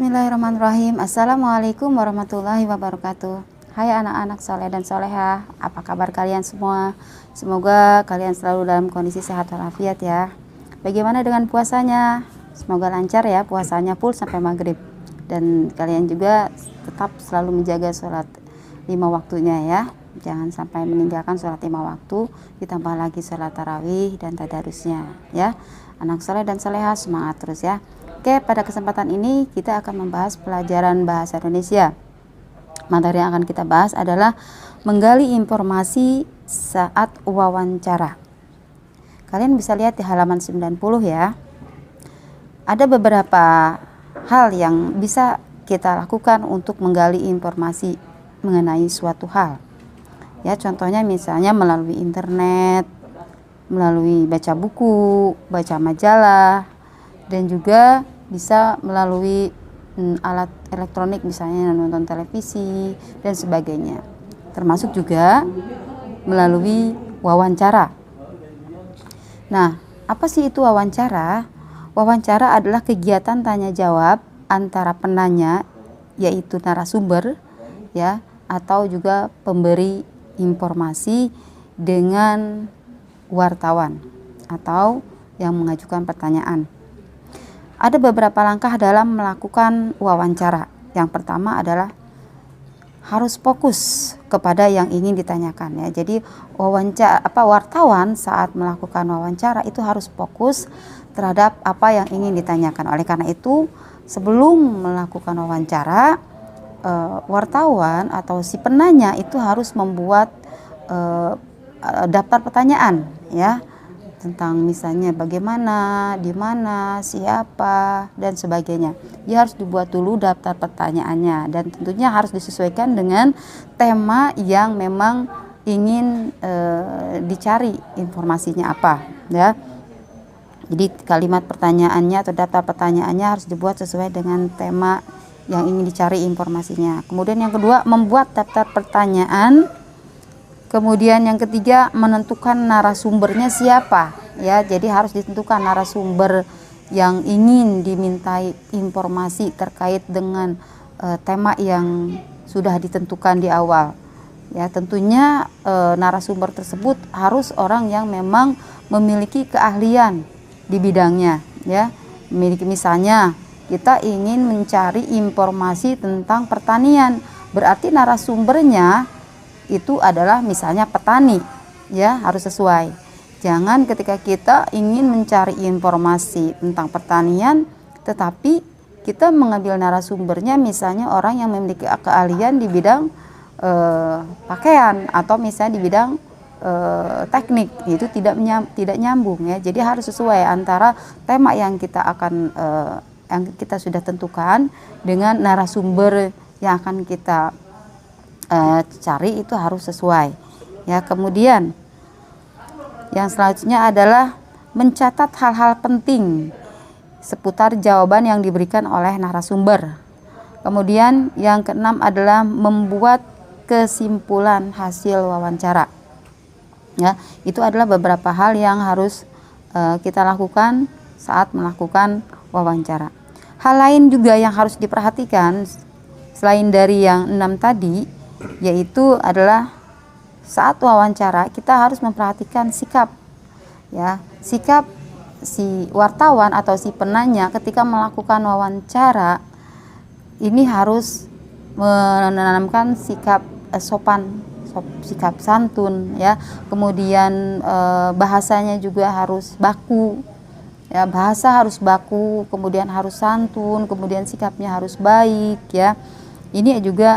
Bismillahirrahmanirrahim. Assalamualaikum warahmatullahi wabarakatuh. Hai anak-anak soleh dan solehah, apa kabar kalian semua? Semoga kalian selalu dalam kondisi sehat walafiat ya. Bagaimana dengan puasanya? Semoga lancar ya puasanya, full sampai maghrib. Dan kalian juga tetap selalu menjaga sholat 5 waktunya ya. Jangan sampai meninggalkan sholat 5 waktu, ditambah lagi sholat tarawih dan tadarusnya ya. Anak soleh dan solehah, semangat terus ya. Oke, pada kesempatan ini kita akan membahas pelajaran bahasa Indonesia. Materi yang akan kita bahas adalah menggali informasi saat wawancara. Kalian bisa lihat di halaman 90 ya. Ada beberapa hal yang bisa kita lakukan untuk menggali informasi mengenai suatu hal. Ya, contohnya misalnya melalui internet, melalui baca buku, baca majalah, dan juga bisa melalui alat elektronik misalnya nonton televisi dan sebagainya. Termasuk juga melalui wawancara. Nah, apa sih itu wawancara? Wawancara adalah kegiatan tanya jawab antara penanya, yaitu narasumber ya, atau juga pemberi informasi dengan wartawan atau yang mengajukan pertanyaan. Ada beberapa langkah dalam melakukan wawancara. Yang pertama adalah harus fokus kepada yang ingin ditanyakan ya. Jadi wartawan saat melakukan wawancara itu harus fokus terhadap apa yang ingin ditanyakan. Oleh karena itu, sebelum melakukan wawancara, wartawan atau si penanya itu harus membuat daftar pertanyaan ya, tentang misalnya bagaimana, di mana, siapa, dan sebagainya. Dia harus dibuat dulu daftar pertanyaannya dan tentunya harus disesuaikan dengan tema yang memang ingin dicari informasinya apa ya. Jadi kalimat pertanyaannya atau daftar pertanyaannya harus dibuat sesuai dengan tema yang ingin dicari informasinya. Kemudian yang kedua, membuat daftar pertanyaan. Kemudian yang ketiga, menentukan narasumbernya siapa ya. Jadi harus ditentukan narasumber yang ingin dimintai informasi terkait dengan tema yang sudah ditentukan di awal. Ya, tentunya narasumber tersebut harus orang yang memang memiliki keahlian di bidangnya ya. Memiliki, misalnya kita ingin mencari informasi tentang pertanian, berarti narasumbernya itu adalah misalnya petani ya, harus sesuai. Jangan ketika kita ingin mencari informasi tentang pertanian tetapi kita mengambil narasumbernya misalnya orang yang memiliki keahlian di bidang pakaian atau misalnya di bidang teknik, itu tidak nyambung ya. Jadi harus sesuai antara tema yang kita akan yang kita sudah tentukan dengan narasumber yang akan kita cari, itu harus sesuai ya. Kemudian yang selanjutnya adalah mencatat hal-hal penting seputar jawaban yang diberikan oleh narasumber. Kemudian yang keenam adalah membuat kesimpulan hasil wawancara ya. Itu adalah beberapa hal yang harus kita lakukan saat melakukan wawancara. Hal lain juga yang harus diperhatikan selain dari yang 6 tadi, yaitu adalah saat wawancara kita harus memperhatikan sikap ya, sikap si wartawan atau si penanya ketika melakukan wawancara. Ini harus menanamkan sikap sopan, sikap santun ya. Kemudian bahasanya juga harus baku ya, bahasa harus baku, kemudian harus santun, kemudian sikapnya harus baik ya. Ini juga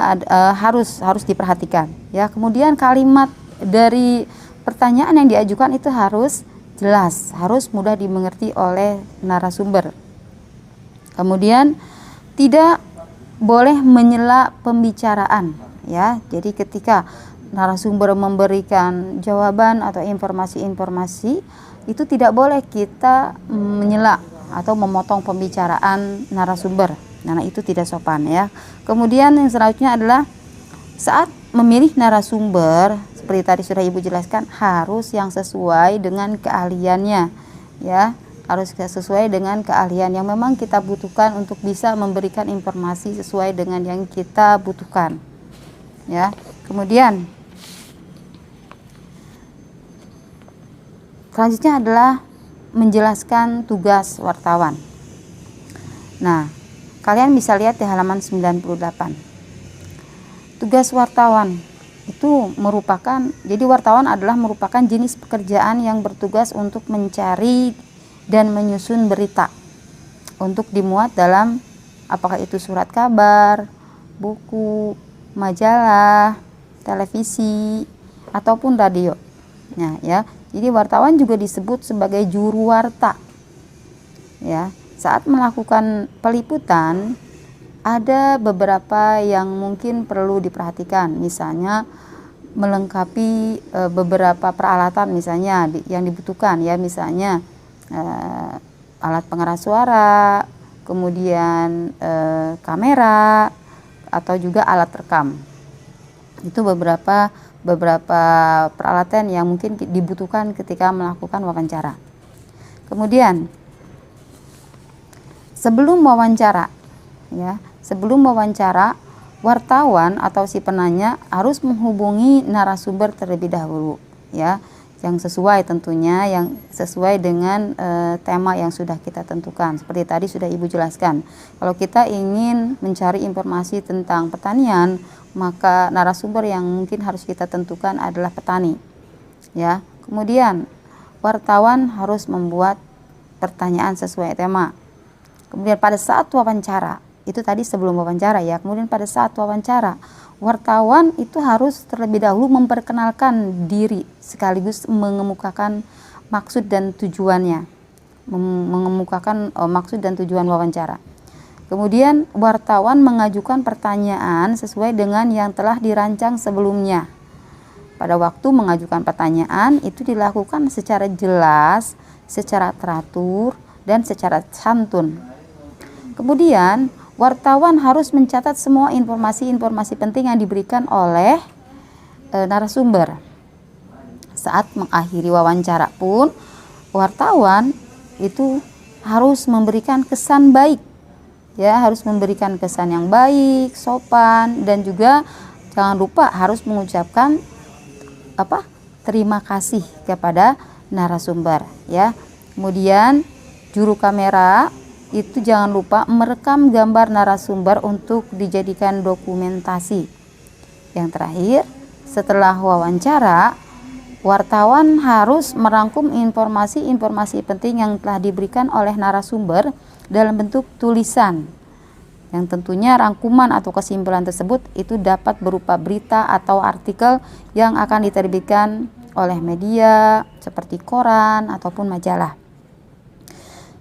harus diperhatikan ya. Kemudian kalimat dari pertanyaan yang diajukan itu harus jelas, harus mudah dimengerti oleh narasumber. Kemudian tidak boleh menyela pembicaraan ya. Jadi ketika narasumber memberikan jawaban atau informasi-informasi, itu tidak boleh kita menyela atau memotong pembicaraan narasumber. Nah, itu tidak sopan ya. Kemudian yang selanjutnya adalah saat memilih narasumber, seperti tadi sudah Ibu jelaskan, harus yang sesuai dengan keahliannya ya. harus sesuai dengan keahlian yang memang kita butuhkan untuk bisa memberikan informasi sesuai dengan yang kita butuhkan. Ya. Kemudian selanjutnya adalah menjelaskan tugas wartawan. Nah, kalian bisa lihat di halaman 98. Tugas wartawan itu jadi wartawan adalah merupakan jenis pekerjaan yang bertugas untuk mencari dan menyusun berita untuk dimuat dalam apakah itu surat kabar, buku, majalah, televisi, ataupun radio. Nah, ya. Jadi wartawan juga disebut sebagai juru warta. Ya, saat melakukan peliputan ada beberapa yang mungkin perlu diperhatikan, misalnya melengkapi beberapa peralatan misalnya yang dibutuhkan ya, misalnya alat pengeras suara, kemudian kamera atau juga alat rekam. Itu beberapa peralatan yang mungkin dibutuhkan ketika melakukan wawancara. Kemudian sebelum wawancara, wartawan atau si penanya harus menghubungi narasumber terlebih dahulu, ya, yang sesuai tentunya, yang sesuai dengan tema yang sudah kita tentukan. Seperti tadi sudah Ibu jelaskan, kalau kita ingin mencari informasi tentang pertanian, maka narasumber yang mungkin harus kita tentukan adalah petani. Ya, kemudian wartawan harus membuat pertanyaan sesuai tema. Kemudian pada saat wawancara, itu tadi sebelum wawancara ya. Kemudian pada saat wawancara, wartawan itu harus terlebih dahulu memperkenalkan diri sekaligus mengemukakan maksud dan tujuannya, maksud dan tujuan wawancara. Kemudian wartawan mengajukan pertanyaan sesuai dengan yang telah dirancang sebelumnya. Pada waktu mengajukan pertanyaan itu dilakukan secara jelas, secara teratur, dan secara santun. Kemudian wartawan harus mencatat semua informasi-informasi penting yang diberikan oleh narasumber. Saat mengakhiri wawancara pun, wartawan itu harus memberikan kesan baik. Ya, harus memberikan kesan yang baik, sopan, dan juga jangan lupa harus mengucapkan terima kasih kepada narasumber, ya. Kemudian juru kamera itu jangan lupa merekam gambar narasumber untuk dijadikan dokumentasi. Yang terakhir, setelah wawancara, wartawan harus merangkum informasi-informasi penting yang telah diberikan oleh narasumber dalam bentuk tulisan. Yang tentunya rangkuman atau kesimpulan tersebut itu dapat berupa berita atau artikel yang akan diterbitkan oleh media seperti koran ataupun majalah.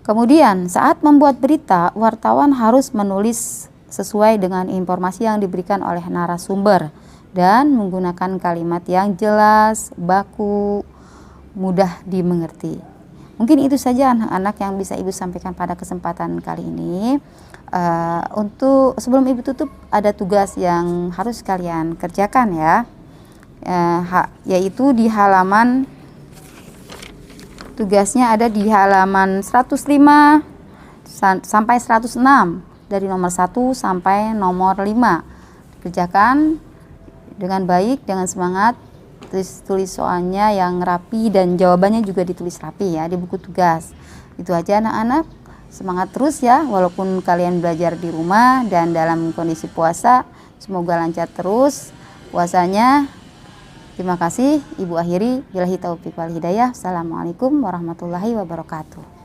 Kemudian saat membuat berita, wartawan harus menulis sesuai dengan informasi yang diberikan oleh narasumber dan menggunakan kalimat yang jelas, baku, mudah dimengerti. Mungkin itu saja anak-anak yang bisa Ibu sampaikan pada kesempatan kali ini. Untuk sebelum Ibu tutup, ada tugas yang harus kalian kerjakan ya, yaitu di halaman, tugasnya ada di halaman 105 sampai 106, dari nomor 1 sampai nomor 5. Kerjakan dengan baik, dengan semangat, tulis soalnya yang rapi dan jawabannya juga ditulis rapi ya di buku tugas. Itu aja anak-anak, semangat terus ya, walaupun kalian belajar di rumah dan dalam kondisi puasa, semoga lancar terus puasanya. Terima kasih, Ibu akhiri. Billahi taufiq wal hidayah. Assalamualaikum warahmatullahi wabarakatuh.